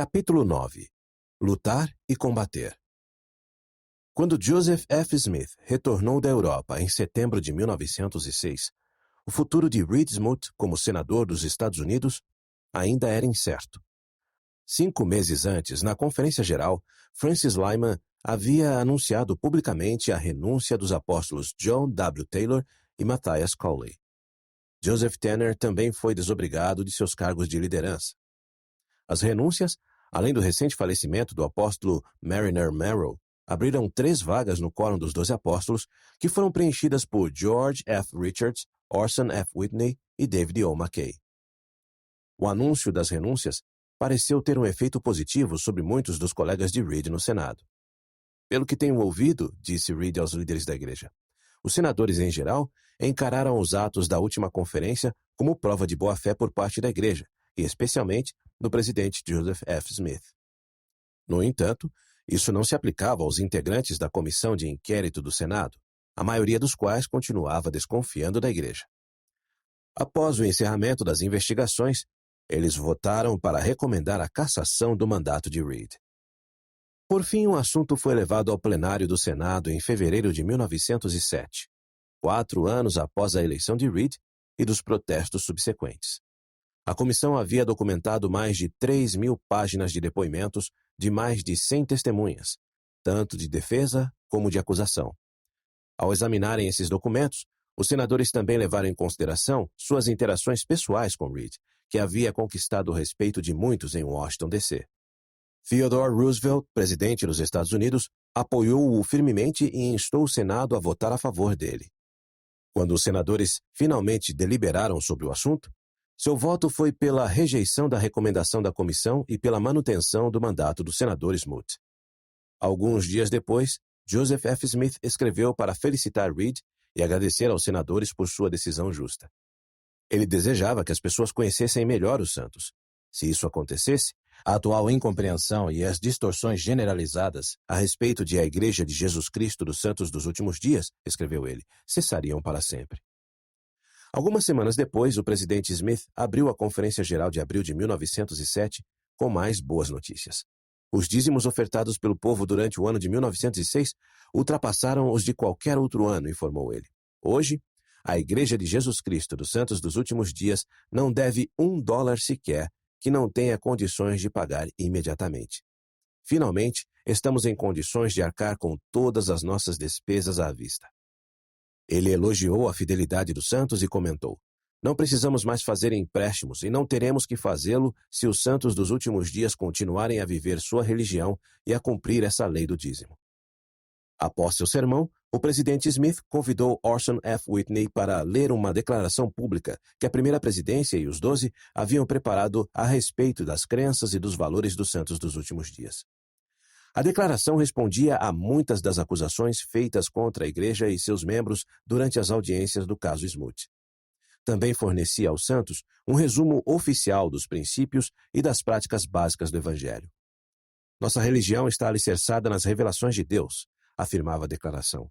Capítulo 9. Lutar e combater. Quando Joseph F. Smith retornou da Europa em setembro de 1906, o futuro de Reed Smoot como senador dos Estados Unidos ainda era incerto. 5 meses antes, na Conferência Geral, Francis Lyman havia anunciado publicamente a renúncia dos apóstolos John W. Taylor e Matthias Cowley. Joseph Tanner também foi desobrigado de seus cargos de liderança. As renúncias, além do recente falecimento do apóstolo Mariner Merrill, abriram 3 vagas no Quórum dos 12 Apóstolos, que foram preenchidas por George F. Richards, Orson F. Whitney e David O. McKay. O anúncio das renúncias pareceu ter um efeito positivo sobre muitos dos colegas de Reed no Senado. Pelo que tenho ouvido, disse Reed aos líderes da igreja, os senadores em geral encararam os atos da última conferência como prova de boa-fé por parte da igreja, e especialmente do presidente Joseph F. Smith. No entanto, isso não se aplicava aos integrantes da comissão de inquérito do Senado, a maioria dos quais continuava desconfiando da igreja. Após o encerramento das investigações, eles votaram para recomendar a cassação do mandato de Reed. Por fim, o assunto foi levado ao plenário do Senado em fevereiro de 1907, 4 anos após a eleição de Reed e dos protestos subsequentes. A comissão havia documentado mais de 3.000 páginas de depoimentos de mais de 100 testemunhas, tanto de defesa como de acusação. Ao examinarem esses documentos, os senadores também levaram em consideração suas interações pessoais com Reed, que havia conquistado o respeito de muitos em Washington, D.C. Theodore Roosevelt, presidente dos Estados Unidos, apoiou-o firmemente e instou o Senado a votar a favor dele. Quando os senadores finalmente deliberaram sobre o assunto, seu voto foi pela rejeição da recomendação da comissão e pela manutenção do mandato do senador Smoot. Alguns dias depois, Joseph F. Smith escreveu para felicitar Reed e agradecer aos senadores por sua decisão justa. Ele desejava que as pessoas conhecessem melhor os santos. Se isso acontecesse, a atual incompreensão e as distorções generalizadas a respeito de a Igreja de Jesus Cristo dos Santos dos Últimos Dias, escreveu ele, cessariam para sempre. Algumas semanas depois, o presidente Smith abriu a Conferência Geral de abril de 1907 com mais boas notícias. Os dízimos ofertados pelo povo durante o ano de 1906 ultrapassaram os de qualquer outro ano, informou ele. Hoje, a Igreja de Jesus Cristo dos Santos dos Últimos Dias não deve $1 sequer que não tenha condições de pagar imediatamente. Finalmente, estamos em condições de arcar com todas as nossas despesas à vista. Ele elogiou a fidelidade dos santos e comentou: não precisamos mais fazer empréstimos e não teremos que fazê-lo se os santos dos últimos dias continuarem a viver sua religião e a cumprir essa lei do dízimo. Após seu sermão, o presidente Smith convidou Orson F. Whitney para ler uma declaração pública que a primeira presidência e os 12 haviam preparado a respeito das crenças e dos valores dos santos dos últimos dias. A declaração respondia a muitas das acusações feitas contra a Igreja e seus membros durante as audiências do caso Smoot. Também fornecia aos santos um resumo oficial dos princípios e das práticas básicas do Evangelho. Nossa religião está alicerçada nas revelações de Deus, afirmava a declaração.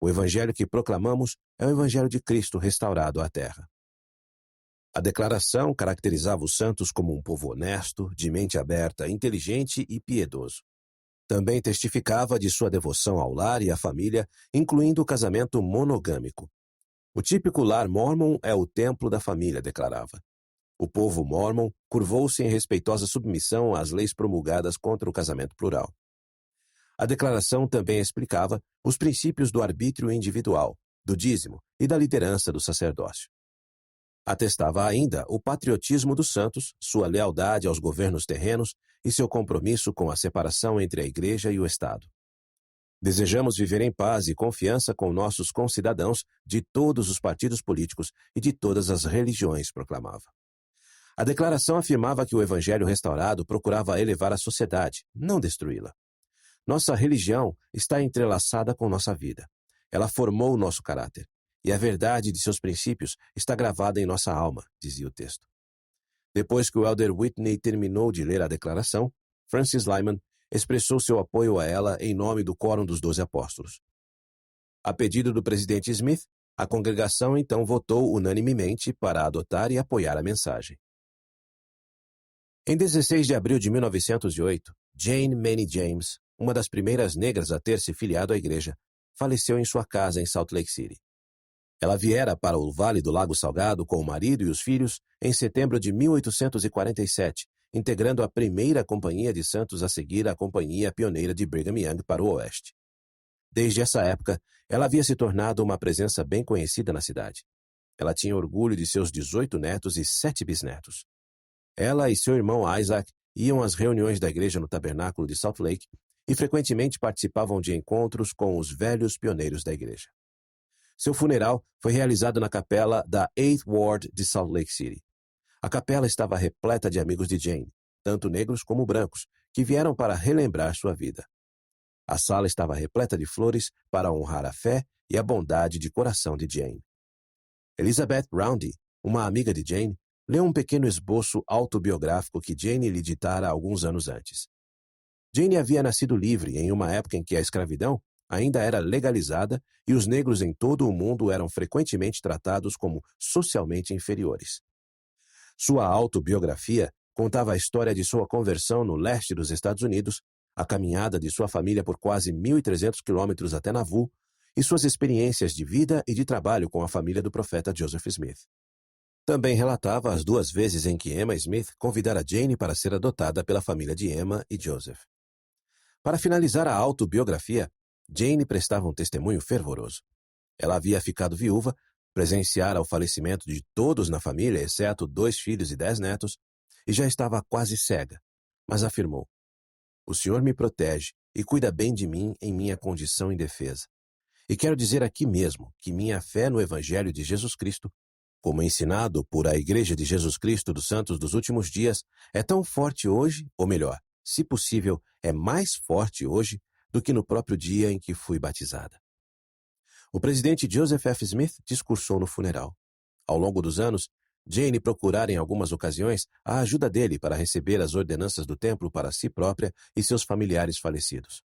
O Evangelho que proclamamos é o Evangelho de Cristo restaurado à terra. A declaração caracterizava os santos como um povo honesto, de mente aberta, inteligente e piedoso. Também testificava de sua devoção ao lar e à família, incluindo o casamento monogâmico. O típico lar mórmon é o templo da família, declarava. O povo mórmon curvou-se em respeitosa submissão às leis promulgadas contra o casamento plural. A declaração também explicava os princípios do arbítrio individual, do dízimo e da liderança do sacerdócio. Atestava ainda o patriotismo dos santos, sua lealdade aos governos terrenos e seu compromisso com a separação entre a Igreja e o Estado. Desejamos viver em paz e confiança com nossos concidadãos de todos os partidos políticos e de todas as religiões, proclamava. A declaração afirmava que o Evangelho restaurado procurava elevar a sociedade, não destruí-la. Nossa religião está entrelaçada com nossa vida. Ela formou nosso caráter. E a verdade de seus princípios está gravada em nossa alma, dizia o texto. Depois que o elder Whitney terminou de ler a declaração, Francis Lyman expressou seu apoio a ela em nome do Quórum dos 12 Apóstolos. A pedido do presidente Smith, a congregação então votou unanimemente para adotar e apoiar a mensagem. Em 16 de abril de 1908, Jane Manny James, uma das primeiras negras a ter se filiado à igreja, faleceu em sua casa em Salt Lake City. Ela viera para o Vale do Lago Salgado com o marido e os filhos em setembro de 1847, integrando a primeira companhia de santos a seguir a companhia pioneira de Brigham Young para o oeste. Desde essa época, ela havia se tornado uma presença bem conhecida na cidade. Ela tinha orgulho de seus 18 netos e 7 bisnetos. Ela e seu irmão Isaac iam às reuniões da igreja no tabernáculo de Salt Lake e frequentemente participavam de encontros com os velhos pioneiros da igreja. Seu funeral foi realizado na capela da 8th Ward de Salt Lake City. A capela estava repleta de amigos de Jane, tanto negros como brancos, que vieram para relembrar sua vida. A sala estava repleta de flores para honrar a fé e a bondade de coração de Jane. Elizabeth Roundy, uma amiga de Jane, leu um pequeno esboço autobiográfico que Jane lhe ditara alguns anos antes. Jane havia nascido livre em uma época em que a escravidão ainda era legalizada e os negros em todo o mundo eram frequentemente tratados como socialmente inferiores. Sua autobiografia contava a história de sua conversão no leste dos Estados Unidos, a caminhada de sua família por quase 1.300 quilômetros até Nauvoo e suas experiências de vida e de trabalho com a família do profeta Joseph Smith. Também relatava as 2 vezes em que Emma Smith convidara Jane para ser adotada pela família de Emma e Joseph. Para finalizar a autobiografia, Jane prestava um testemunho fervoroso. Ela havia ficado viúva, presenciara o falecimento de todos na família, exceto 2 filhos e 10 netos, e já estava quase cega, mas afirmou: "O Senhor me protege e cuida bem de mim em minha condição indefesa. E quero dizer aqui mesmo que minha fé no Evangelho de Jesus Cristo, como ensinado por a Igreja de Jesus Cristo dos Santos dos Últimos Dias, é tão forte hoje, ou melhor, se possível, é mais forte hoje do que no próprio dia em que fui batizada." O presidente Joseph F. Smith discursou no funeral. Ao longo dos anos, Jane procurara em algumas ocasiões a ajuda dele para receber as ordenanças do templo para si própria e seus familiares falecidos.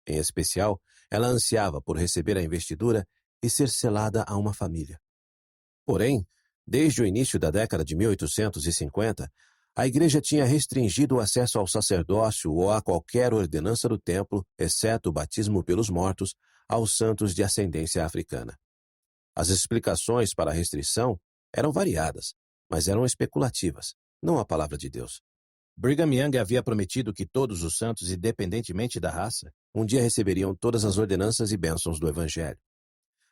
Em especial, ela ansiava por receber a investidura e ser selada a uma família. Porém, desde o início da década de 1850, a igreja tinha restringido o acesso ao sacerdócio ou a qualquer ordenança do templo, exceto o batismo pelos mortos, aos santos de ascendência africana. As explicações para a restrição eram variadas, mas eram especulativas, não a palavra de Deus. Brigham Young havia prometido que todos os santos, independentemente da raça, um dia receberiam todas as ordenanças e bênçãos do Evangelho.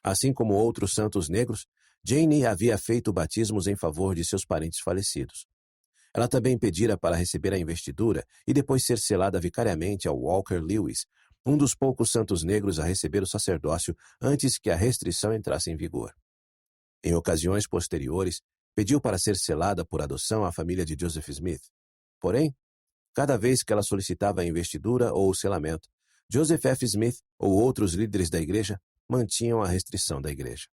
Assim como outros santos negros, Jane havia feito batismos em favor de seus parentes falecidos. Ela também pedira para receber a investidura e depois ser selada vicariamente ao Walker Lewis, um dos poucos santos negros a receber o sacerdócio antes que a restrição entrasse em vigor. Em ocasiões posteriores, pediu para ser selada por adoção à família de Joseph Smith. Porém, cada vez que ela solicitava a investidura ou o selamento, Joseph F. Smith ou outros líderes da igreja mantinham a restrição da igreja.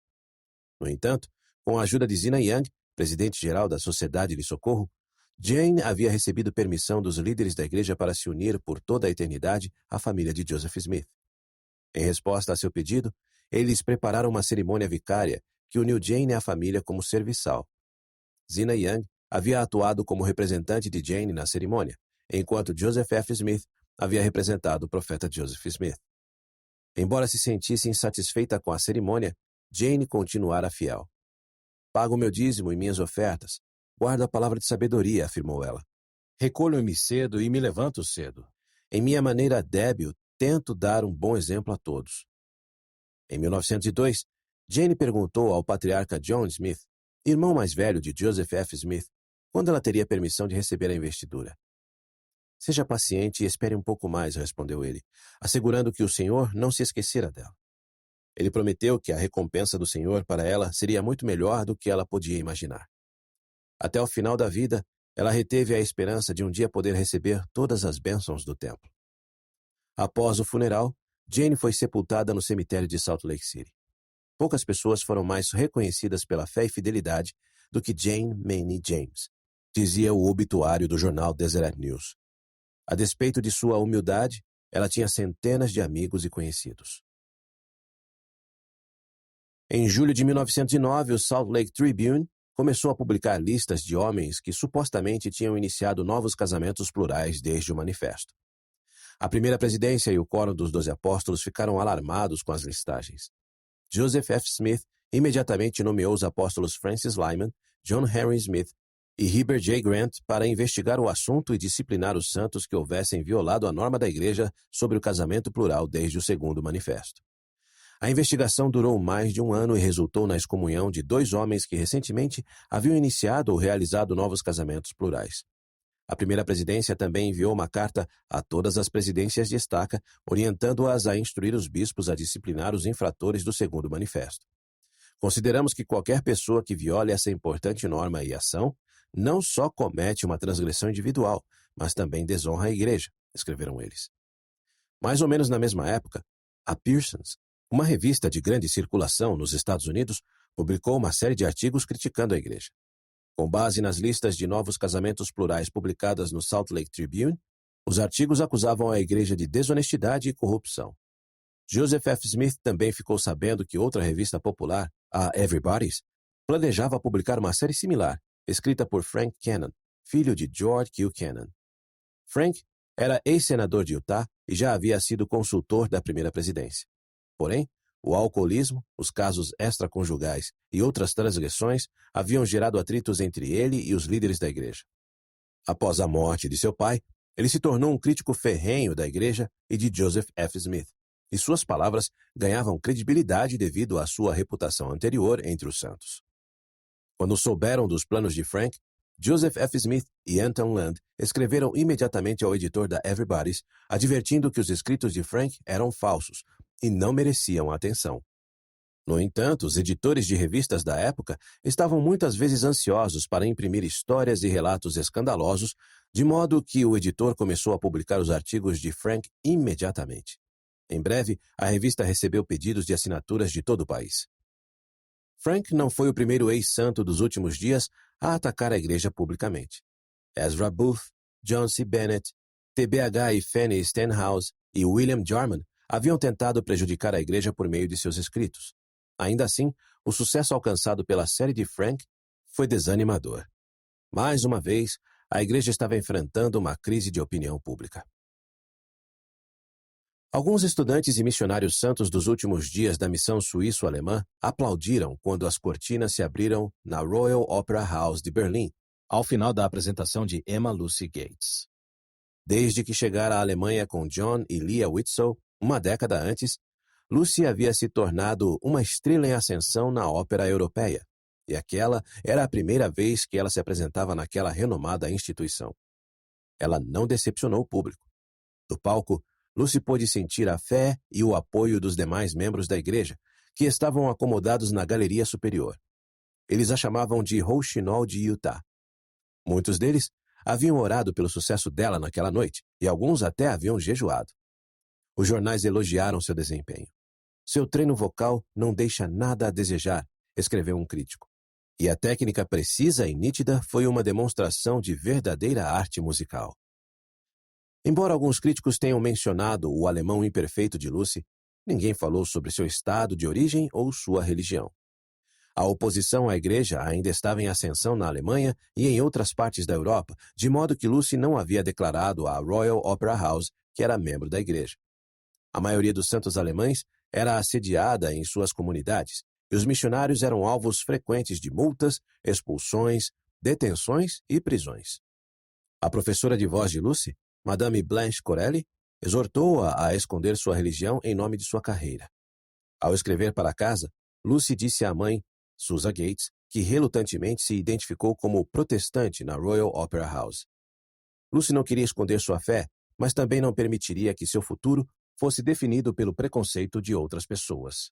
No entanto, com a ajuda de Zina Young, presidente-geral da Sociedade de Socorro, Jane havia recebido permissão dos líderes da igreja para se unir por toda a eternidade à família de Joseph Smith. Em resposta a seu pedido, eles prepararam uma cerimônia vicária que uniu Jane à família como serviçal. Zina Young havia atuado como representante de Jane na cerimônia, enquanto Joseph F. Smith havia representado o profeta Joseph Smith. Embora se sentisse insatisfeita com a cerimônia, Jane continuara fiel. "Pago meu dízimo e minhas ofertas. Guardo a palavra de sabedoria", afirmou ela. "Recolho-me cedo e me levanto cedo. Em minha maneira débil, tento dar um bom exemplo a todos." Em 1902, Jane perguntou ao patriarca John Smith, irmão mais velho de Joseph F. Smith, quando ela teria permissão de receber a investidura. "Seja paciente e espere um pouco mais", respondeu ele, assegurando que o Senhor não se esquecera dela. Ele prometeu que a recompensa do Senhor para ela seria muito melhor do que ela podia imaginar. Até o final da vida, ela reteve a esperança de um dia poder receber todas as bênçãos do templo. Após o funeral, Jane foi sepultada no cemitério de Salt Lake City. Poucas pessoas foram mais reconhecidas pela fé e fidelidade do que Jane Manny James, dizia o obituário do jornal Deseret News. A despeito de sua humildade, ela tinha centenas de amigos e conhecidos. Em julho de 1909, o Salt Lake Tribune começou a publicar listas de homens que supostamente tinham iniciado novos casamentos plurais desde o manifesto. A primeira presidência e o Quórum dos 12 Apóstolos ficaram alarmados com as listagens. Joseph F. Smith imediatamente nomeou os apóstolos Francis Lyman, John Henry Smith e Heber J. Grant para investigar o assunto e disciplinar os santos que houvessem violado a norma da Igreja sobre o casamento plural desde o segundo manifesto. A investigação durou mais de um ano e resultou na excomunhão de 2 homens que recentemente haviam iniciado ou realizado novos casamentos plurais. A primeira presidência também enviou uma carta a todas as presidências de estaca, orientando-as a instruir os bispos a disciplinar os infratores do segundo manifesto. Consideramos que qualquer pessoa que viole essa importante norma e ação não só comete uma transgressão individual, mas também desonra a Igreja, escreveram eles. Mais ou menos na mesma época, a Pearsons, uma revista de grande circulação nos Estados Unidos, publicou uma série de artigos criticando a Igreja. Com base nas listas de novos casamentos plurais publicadas no Salt Lake Tribune, os artigos acusavam a Igreja de desonestidade e corrupção. Joseph F. Smith também ficou sabendo que outra revista popular, a Everybody's, planejava publicar uma série similar, escrita por Frank Cannon, filho de George Q. Cannon. Frank era ex-senador de Utah e já havia sido consultor da primeira presidência. Porém, o alcoolismo, os casos extraconjugais e outras transgressões haviam gerado atritos entre ele e os líderes da Igreja. Após a morte de seu pai, ele se tornou um crítico ferrenho da Igreja e de Joseph F. Smith, e suas palavras ganhavam credibilidade devido à sua reputação anterior entre os santos. Quando souberam dos planos de Frank, Joseph F. Smith e Anton Land escreveram imediatamente ao editor da Everybody's, advertindo que os escritos de Frank eram falsos e não mereciam atenção. No entanto, os editores de revistas da época estavam muitas vezes ansiosos para imprimir histórias e relatos escandalosos, de modo que o editor começou a publicar os artigos de Frank imediatamente. Em breve, a revista recebeu pedidos de assinaturas de todo o país. Frank não foi o primeiro ex-santo dos últimos dias a atacar a Igreja publicamente. Ezra Booth, John C. Bennett, TBH e Fanny Stenhouse e William Jarman haviam tentado prejudicar a Igreja por meio de seus escritos. Ainda assim, o sucesso alcançado pela série de Frank foi desanimador. Mais uma vez, a Igreja estava enfrentando uma crise de opinião pública. Alguns estudantes e missionários santos dos últimos dias da missão suíço-alemã aplaudiram quando as cortinas se abriram na Royal Opera House de Berlim, ao final da apresentação de Emma Lucy Gates. Desde que chegara à Alemanha com John e Leah Whitsoe, uma década antes, Lucy havia se tornado uma estrela em ascensão na ópera europeia, e aquela era a primeira vez que ela se apresentava naquela renomada instituição. Ela não decepcionou o público. Do palco, Lucy pôde sentir a fé e o apoio dos demais membros da igreja, que estavam acomodados na galeria superior. Eles a chamavam de Rouxinol de Utah. Muitos deles haviam orado pelo sucesso dela naquela noite, e alguns até haviam jejuado. Os jornais elogiaram seu desempenho. Seu treino vocal não deixa nada a desejar, escreveu um crítico. E a técnica precisa e nítida foi uma demonstração de verdadeira arte musical. Embora alguns críticos tenham mencionado o alemão imperfeito de Lucy, ninguém falou sobre seu estado de origem ou sua religião. A oposição à igreja ainda estava em ascensão na Alemanha e em outras partes da Europa, de modo que Lucy não havia declarado à Royal Opera House que era membro da igreja. A maioria dos santos alemães era assediada em suas comunidades, e os missionários eram alvos frequentes de multas, expulsões, detenções e prisões. A professora de voz de Lucy, Madame Blanche Corelli, exortou-a a esconder sua religião em nome de sua carreira. Ao escrever para casa, Lucy disse à mãe, Susan Gates, que relutantemente se identificou como protestante na Royal Opera House. Lucy não queria esconder sua fé, mas também não permitiria que seu futuro fosse definido pelo preconceito de outras pessoas.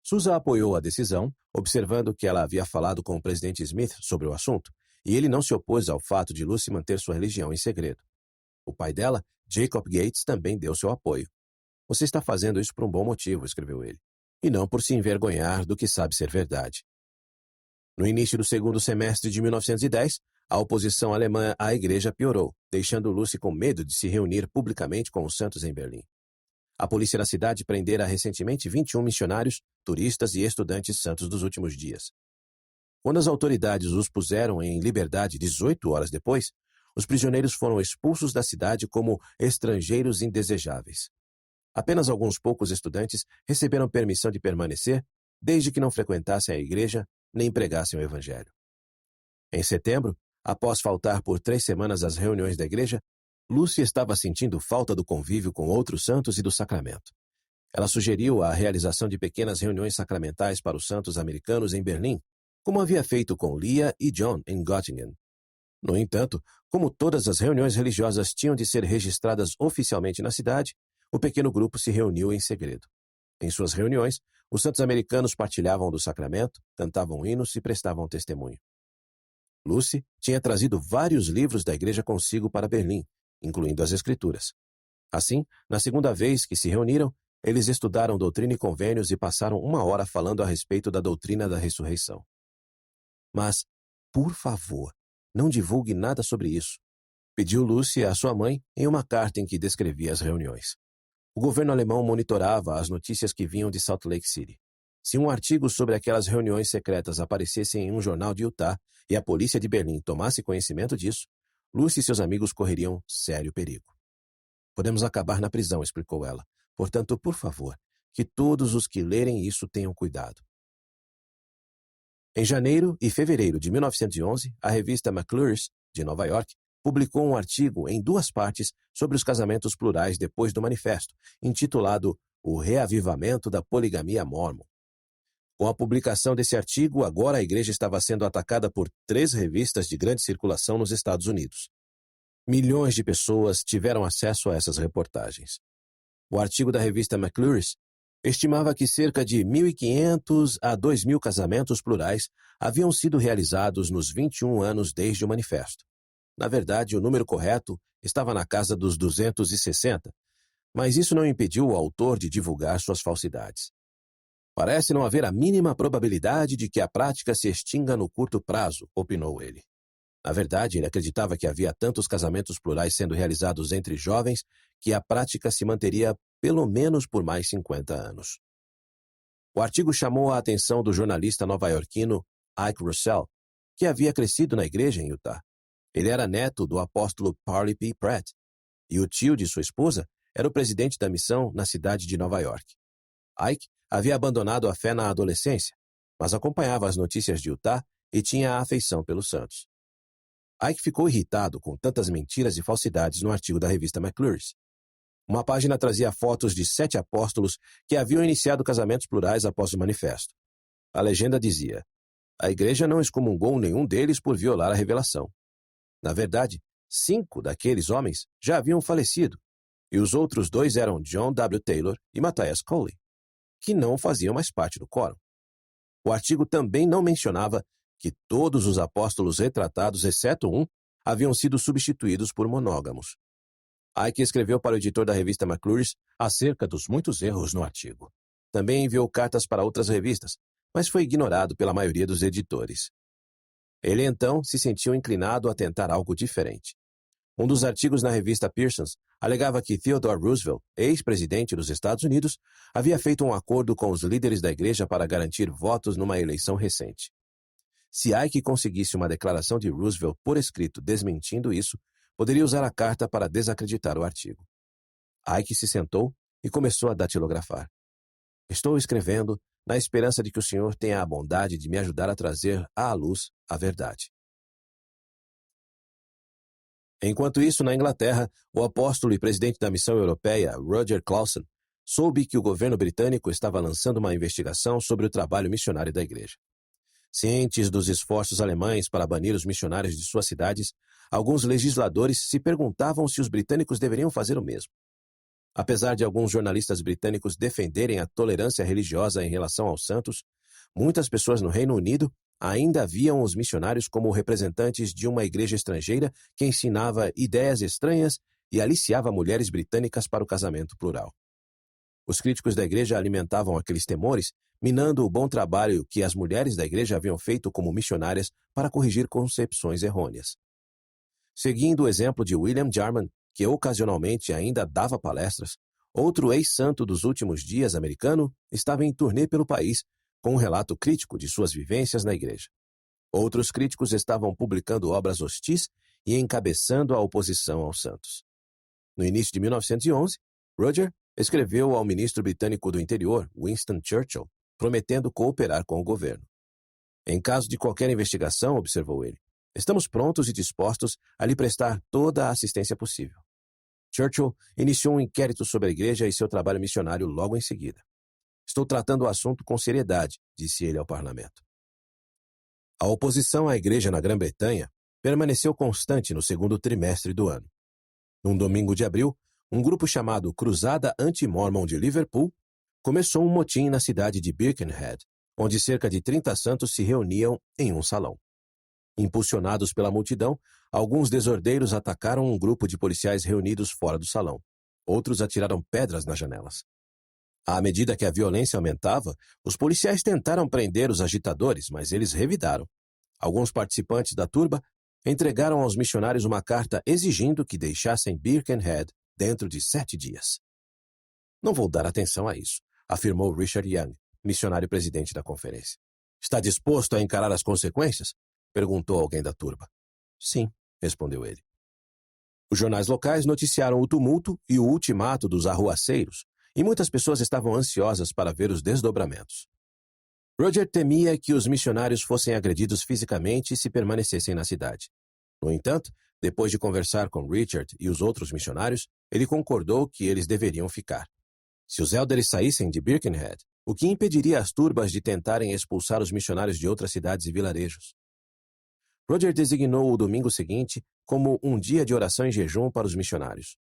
Susan apoiou a decisão, observando que ela havia falado com o presidente Smith sobre o assunto, e ele não se opôs ao fato de Lucy manter sua religião em segredo. O pai dela, Jacob Gates, também deu seu apoio. Você está fazendo isso por um bom motivo, escreveu ele, e não por se envergonhar do que sabe ser verdade. No início do segundo semestre de 1910, a oposição alemã à igreja piorou, deixando Lucy com medo de se reunir publicamente com os santos em Berlim. A polícia da cidade prendera recentemente 21 missionários, turistas e estudantes santos dos últimos dias. Quando as autoridades os puseram em liberdade 18 horas depois, os prisioneiros foram expulsos da cidade como estrangeiros indesejáveis. Apenas alguns poucos estudantes receberam permissão de permanecer, desde que não frequentassem a igreja nem pregassem o evangelho. Em setembro, após faltar por 3 semanas às reuniões da igreja, Lucy estava sentindo falta do convívio com outros santos e do sacramento. Ela sugeriu a realização de pequenas reuniões sacramentais para os santos americanos em Berlim, como havia feito com Leah e John em Göttingen. No entanto, como todas as reuniões religiosas tinham de ser registradas oficialmente na cidade, o pequeno grupo se reuniu em segredo. Em suas reuniões, os santos americanos partilhavam do sacramento, cantavam hinos e prestavam testemunho. Lucy tinha trazido vários livros da igreja consigo para Berlim, incluindo as Escrituras. Assim, na segunda vez que se reuniram, eles estudaram doutrina e convênios e passaram 1 hora falando a respeito da doutrina da ressurreição. Mas, por favor, não divulgue nada sobre isso, pediu Lucy à sua mãe em uma carta em que descrevia as reuniões. O governo alemão monitorava as notícias que vinham de Salt Lake City. Se um artigo sobre aquelas reuniões secretas aparecesse em um jornal de Utah e a polícia de Berlim tomasse conhecimento disso, Lucy e seus amigos correriam sério perigo. Podemos acabar na prisão, explicou ela. Portanto, por favor, que todos os que lerem isso tenham cuidado. Em janeiro e fevereiro de 1911, a revista McClure's, de Nova York, publicou um artigo em 2 partes sobre os casamentos plurais depois do manifesto, intitulado O Reavivamento da Poligamia Mórmon. Com a publicação desse artigo, agora a igreja estava sendo atacada por 3 revistas de grande circulação nos Estados Unidos. Milhões de pessoas tiveram acesso a essas reportagens. O artigo da revista McClure's estimava que cerca de 1.500 a 2.000 casamentos plurais haviam sido realizados nos 21 anos desde o manifesto. Na verdade, o número correto estava na casa dos 260, mas isso não impediu o autor de divulgar suas falsidades. Parece não haver a mínima probabilidade de que a prática se extinga no curto prazo, opinou ele. Na verdade, ele acreditava que havia tantos casamentos plurais sendo realizados entre jovens que a prática se manteria pelo menos por mais 50 anos. O artigo chamou a atenção do jornalista nova-iorquino Ike Russell, que havia crescido na igreja em Utah. Ele era neto do apóstolo Parley P. Pratt, e o tio de sua esposa era o presidente da missão na cidade de Nova York. Ike havia abandonado a fé na adolescência, mas acompanhava as notícias de Utah e tinha afeição pelos santos. Ike ficou irritado com tantas mentiras e falsidades no artigo da revista McClure's. Uma página trazia fotos de 7 apóstolos que haviam iniciado casamentos plurais após o manifesto. A legenda dizia: a igreja não excomungou nenhum deles por violar a revelação. Na verdade, 5 daqueles homens já haviam falecido, e os outros 2 eram John W. Taylor e Matthias Coley, que não faziam mais parte do quórum. O artigo também não mencionava que todos os apóstolos retratados, exceto um, haviam sido substituídos por monógamos. Ike escreveu para o editor da revista McClure's acerca dos muitos erros no artigo. Também enviou cartas para outras revistas, mas foi ignorado pela maioria dos editores. Ele então se sentiu inclinado a tentar algo diferente. Um dos artigos na revista Pearson's alegava que Theodore Roosevelt, ex-presidente dos Estados Unidos, havia feito um acordo com os líderes da igreja para garantir votos numa eleição recente. Se Ike conseguisse uma declaração de Roosevelt por escrito desmentindo isso, poderia usar a carta para desacreditar o artigo. Ike se sentou e começou a datilografar. Estou escrevendo na esperança de que o senhor tenha a bondade de me ajudar a trazer à luz a verdade. Enquanto isso, na Inglaterra, o apóstolo e presidente da missão europeia, Roger Clausen, soube que o governo britânico estava lançando uma investigação sobre o trabalho missionário da igreja. Cientes dos esforços alemães para banir os missionários de suas cidades, alguns legisladores se perguntavam se os britânicos deveriam fazer o mesmo. Apesar de alguns jornalistas britânicos defenderem a tolerância religiosa em relação aos santos, muitas pessoas no Reino Unido ainda viam os missionários como representantes de uma igreja estrangeira que ensinava ideias estranhas e aliciava mulheres britânicas para o casamento plural. Os críticos da igreja alimentavam aqueles temores, minando o bom trabalho que as mulheres da igreja haviam feito como missionárias para corrigir concepções errôneas. Seguindo o exemplo de William Jarman, que ocasionalmente ainda dava palestras, outro ex-santo dos últimos dias americano estava em turnê pelo país, com um relato crítico de suas vivências na igreja. Outros críticos estavam publicando obras hostis e encabeçando a oposição aos Santos. No início de 1911, Roger escreveu ao ministro britânico do Interior, Winston Churchill, prometendo cooperar com o governo. Em caso de qualquer investigação, observou ele, estamos prontos e dispostos a lhe prestar toda a assistência possível. Churchill iniciou um inquérito sobre a igreja e seu trabalho missionário logo em seguida. Estou tratando o assunto com seriedade, disse ele ao parlamento. A oposição à igreja na Grã-Bretanha permaneceu constante no segundo trimestre do ano. Num domingo de abril, um grupo chamado Cruzada Anti-Mormon de Liverpool começou um motim na cidade de Birkenhead, onde cerca de 30 santos se reuniam em um salão. Impulsionados pela multidão, alguns desordeiros atacaram um grupo de policiais reunidos fora do salão. Outros atiraram pedras nas janelas. À medida que a violência aumentava, os policiais tentaram prender os agitadores, mas eles revidaram. Alguns participantes da turba entregaram aos missionários uma carta exigindo que deixassem Birkenhead dentro de 7 dias. Não vou dar atenção a isso, afirmou Richard Young, missionário presidente da conferência. Está disposto a encarar as consequências? Perguntou alguém da turba. Sim, respondeu ele. Os jornais locais noticiaram o tumulto e o ultimato dos arruaceiros, e muitas pessoas estavam ansiosas para ver os desdobramentos. Roger temia que os missionários fossem agredidos fisicamente se permanecessem na cidade. No entanto, depois de conversar com Richard e os outros missionários, ele concordou que eles deveriam ficar. Se os élderes saíssem de Birkenhead, o que impediria as turbas de tentarem expulsar os missionários de outras cidades e vilarejos? Roger designou o domingo seguinte como um dia de oração e jejum para os missionários.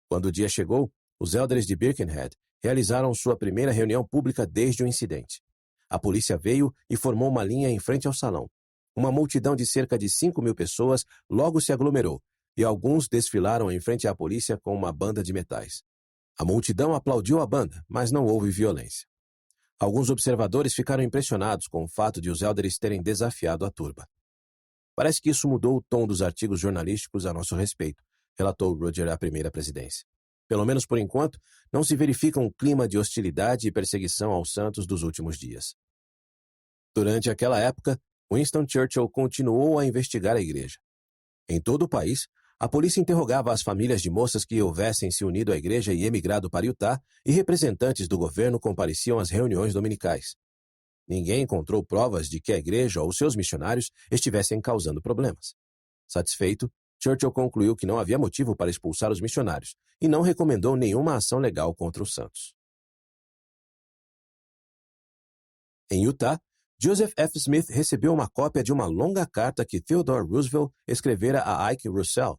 Quando o dia chegou, os élderes de Birkenhead realizaram sua primeira reunião pública desde o incidente. A polícia veio e formou uma linha em frente ao salão. Uma multidão de cerca de 5.000 pessoas logo se aglomerou, e alguns desfilaram em frente à polícia com uma banda de metais. A multidão aplaudiu a banda, mas não houve violência. Alguns observadores ficaram impressionados com o fato de os élderes terem desafiado a turba. Parece que isso mudou o tom dos artigos jornalísticos a nosso respeito, relatou Roger à primeira presidência. Pelo menos por enquanto, não se verifica um clima de hostilidade e perseguição aos santos dos últimos dias. Durante aquela época, Winston Churchill continuou a investigar a igreja. Em todo o país, a polícia interrogava as famílias de moças que houvessem se unido à igreja e emigrado para Utah, e representantes do governo compareciam às reuniões dominicais. Ninguém encontrou provas de que a igreja ou seus missionários estivessem causando problemas. Satisfeito, Churchill concluiu que não havia motivo para expulsar os missionários e não recomendou nenhuma ação legal contra os santos. Em Utah, Joseph F. Smith recebeu uma cópia de uma longa carta que Theodore Roosevelt escrevera a Ike Russell,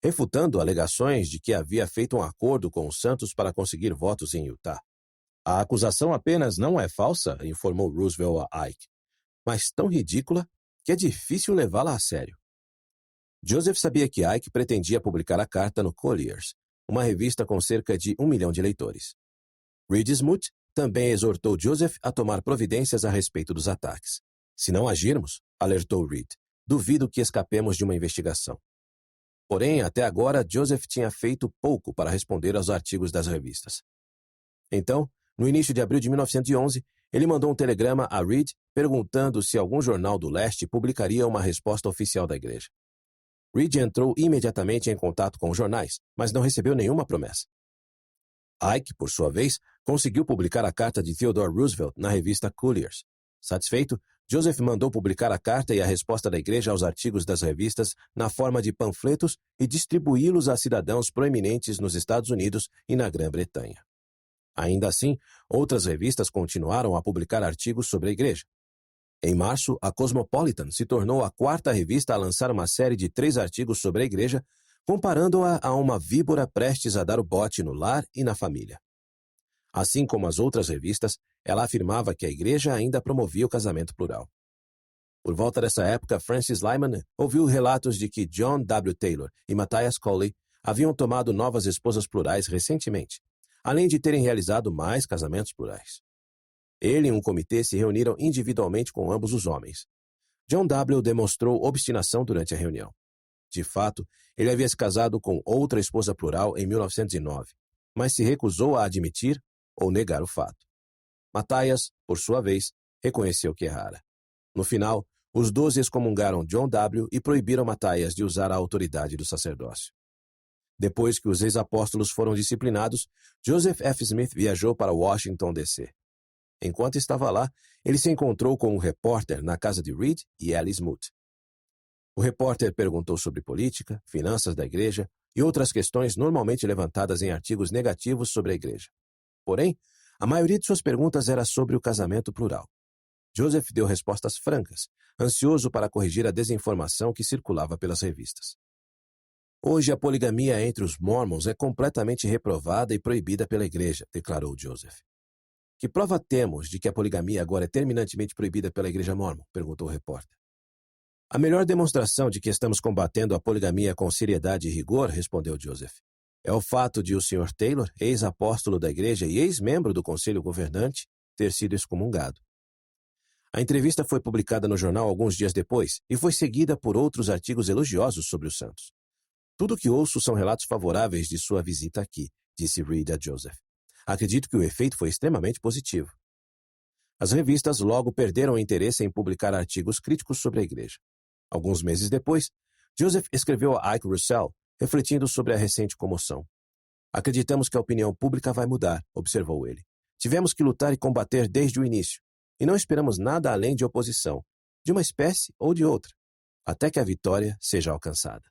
refutando alegações de que havia feito um acordo com os santos para conseguir votos em Utah. A acusação apenas não é falsa, informou Roosevelt a Ike, mas tão ridícula que é difícil levá-la a sério. Joseph sabia que Ike pretendia publicar a carta no Collier's, uma revista com cerca de 1 milhão de leitores. Reed Smoot também exortou Joseph a tomar providências a respeito dos ataques. Se não agirmos, alertou Reed, duvido que escapemos de uma investigação. Porém, até agora, Joseph tinha feito pouco para responder aos artigos das revistas. Então, no início de abril de 1911, ele mandou um telegrama a Reed perguntando se algum jornal do leste publicaria uma resposta oficial da igreja. Reed entrou imediatamente em contato com os jornais, mas não recebeu nenhuma promessa. Ike, por sua vez, conseguiu publicar a carta de Theodore Roosevelt na revista Collier's. Satisfeito, Joseph mandou publicar a carta e a resposta da igreja aos artigos das revistas na forma de panfletos e distribuí-los a cidadãos proeminentes nos Estados Unidos e na Grã-Bretanha. Ainda assim, outras revistas continuaram a publicar artigos sobre a igreja. Em março, a Cosmopolitan se tornou a 4ª revista a lançar uma série de 3 artigos sobre a igreja, comparando-a a uma víbora prestes a dar o bote no lar e na família. Assim como as outras revistas, ela afirmava que a igreja ainda promovia o casamento plural. Por volta dessa época, Francis Lyman ouviu relatos de que John W. Taylor e Matthias Coley haviam tomado novas esposas plurais recentemente, além de terem realizado mais casamentos plurais. Ele e um comitê se reuniram individualmente com ambos os homens. John W. demonstrou obstinação durante a reunião. De fato, ele havia se casado com outra esposa plural em 1909, mas se recusou a admitir ou negar o fato. Matthias, por sua vez, reconheceu que errara. No final, Os 12 excomungaram John W. e proibiram Matthias de usar a autoridade do sacerdócio. Depois que os ex-apóstolos foram disciplinados, Joseph F. Smith viajou para Washington, D.C. Enquanto estava lá, ele se encontrou com um repórter na casa de Reed e Ellie Smoot. O repórter perguntou sobre política, finanças da igreja e outras questões normalmente levantadas em artigos negativos sobre a igreja. Porém, a maioria de suas perguntas era sobre o casamento plural. Joseph deu respostas francas, ansioso para corrigir a desinformação que circulava pelas revistas. Hoje, a poligamia entre os Mormons é completamente reprovada e proibida pela igreja, declarou Joseph. Que prova temos de que a poligamia agora é terminantemente proibida pela igreja Mormon? Perguntou o repórter. A melhor demonstração de que estamos combatendo a poligamia com seriedade e rigor, respondeu Joseph, é o fato de o Sr. Taylor, ex-apóstolo da igreja e ex-membro do conselho governante, ter sido excomungado. A entrevista foi publicada no jornal alguns dias depois e foi seguida por outros artigos elogiosos sobre os santos. Tudo o que ouço são relatos favoráveis de sua visita aqui, disse Reed a Joseph. Acredito que o efeito foi extremamente positivo. As revistas logo perderam o interesse em publicar artigos críticos sobre a igreja. Alguns meses depois, Joseph escreveu a Ike Russell, refletindo sobre a recente comoção. Acreditamos que a opinião pública vai mudar, observou ele. Tivemos que lutar e combater desde o início, e não esperamos nada além de oposição, de uma espécie ou de outra, até que a vitória seja alcançada.